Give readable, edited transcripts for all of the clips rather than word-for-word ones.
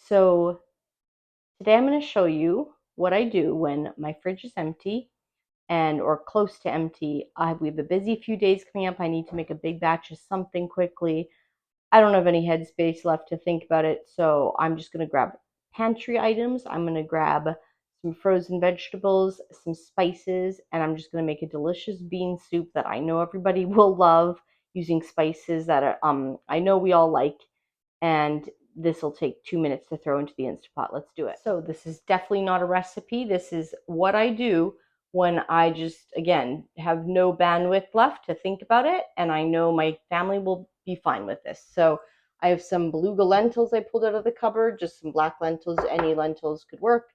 So today I'm going to show you what I do when my fridge is empty or close to empty. We have a busy few days coming up. I need to make a big batch of something quickly. I don't have any headspace left to think about it, so I'm just going to grab pantry items. I'm going to grab some frozen vegetables, some spices, and I'm just going to make a delicious bean soup that I know everybody will love, using spices that I know we all like. And this will take 2 minutes to throw into the Instapot. Let's do it. So this is definitely not a recipe. This is what I do when I just, again, have no bandwidth left to think about it, and I know my family will be fine with this. So I have some beluga lentils I pulled out of the cupboard, just some black lentils. Any lentils could work.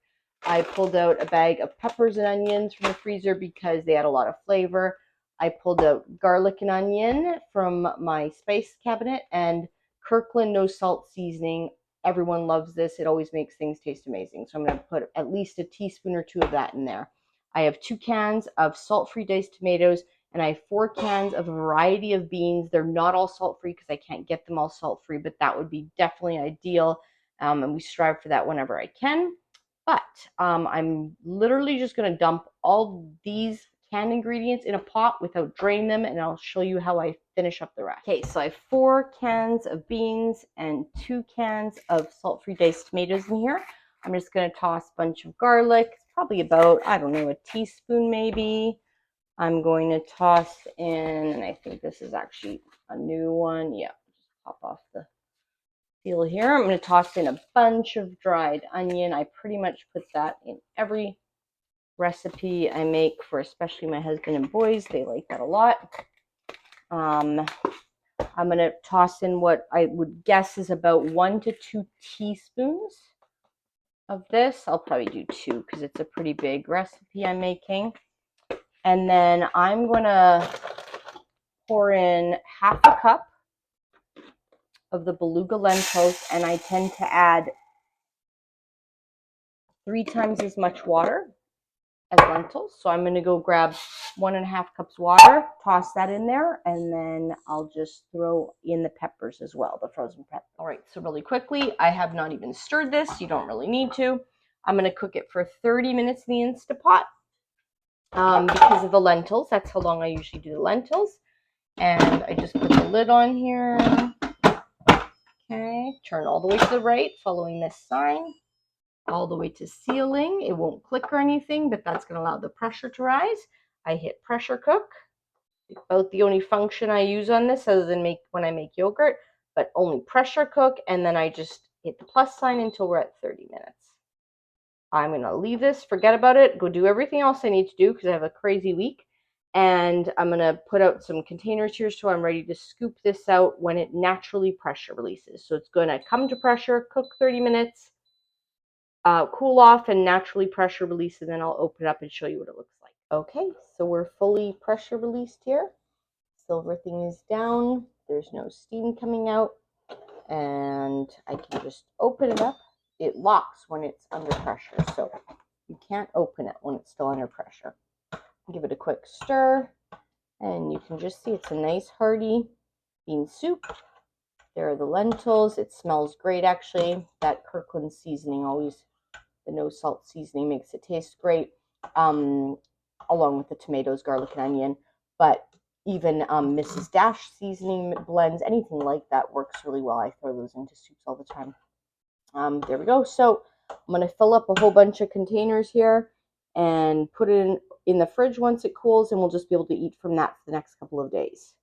I pulled out a bag of peppers and onions from the freezer because they had a lot of flavor. I pulled out garlic and onion from my spice cabinet, and Kirkland no salt seasoning. Everyone loves this. It always makes things taste amazing. So I'm going to put at least a teaspoon or 2 of that in there. I have 2 cans of salt-free diced tomatoes, and I have 4 cans of a variety of beans. They're not all salt-free because I can't get them all salt-free, but that would be definitely ideal, and we strive for that whenever I can. But I'm literally just going to dump all these canned ingredients in a pot without draining them, and I'll show you how I finish up the rest. Okay, so I have 4 cans of beans and 2 cans of salt-free diced tomatoes in here. I'm just going to toss a bunch of garlic. It's probably about, I don't know, a teaspoon maybe. I'm going to toss in, and I think this is actually a new one. Yeah, just pop off the seal here. I'm going to toss in a bunch of dried onion. I pretty much put that in every recipe I make for especially my husband and boys. They like that a lot. I'm going to toss in what I would guess is about 1 to 2 teaspoons of this. I'll probably do 2 because it's a pretty big recipe I'm making. And then I'm going to pour in half a cup of the beluga lentils, and I tend to add 3 times as much water as lentils. So I'm going to go grab 1.5 cups water, toss that in there, and then I'll just throw in the peppers as well, the frozen pepper. All right, so really quickly, I have not even stirred this. You don't really need to. I'm going to cook it for 30 minutes in the Instapot because of the lentils. That's how long I usually do the lentils. And I just put the lid on here. Okay, turn all the way to the right, following this sign. All the way to sealing. It won't click or anything, but that's going to allow the pressure to rise. I hit pressure cook. It's about the only function I use on this other than when I make yogurt, but only pressure cook, and then I just hit the plus sign until we're at 30 minutes. I'm going to leave this, forget about it, go do everything else I need to do because I have a crazy week, and I'm going to put out some containers here so I'm ready to scoop this out when it naturally pressure releases. So it's going to come to pressure, cook 30 minutes, cool off and naturally pressure release, and then I'll open it up and show you what it looks like. Okay, so we're fully pressure released here. Silver thing is down. There's no steam coming out, and I can just open it up. It locks when it's under pressure, so you can't open it when it's still under pressure. Give it a quick stir, and you can just see it's a nice hearty bean soup. There are the lentils. It smells great, actually. That Kirkland seasoning always, the no salt seasoning, makes it taste great, along with the tomatoes, garlic, and onion. But even Mrs. Dash seasoning blends, anything like that works really well. I throw those into soups all the time. There we go. So I'm going to fill up a whole bunch of containers here and put it in the fridge once it cools, and we'll just be able to eat from that for the next couple of days.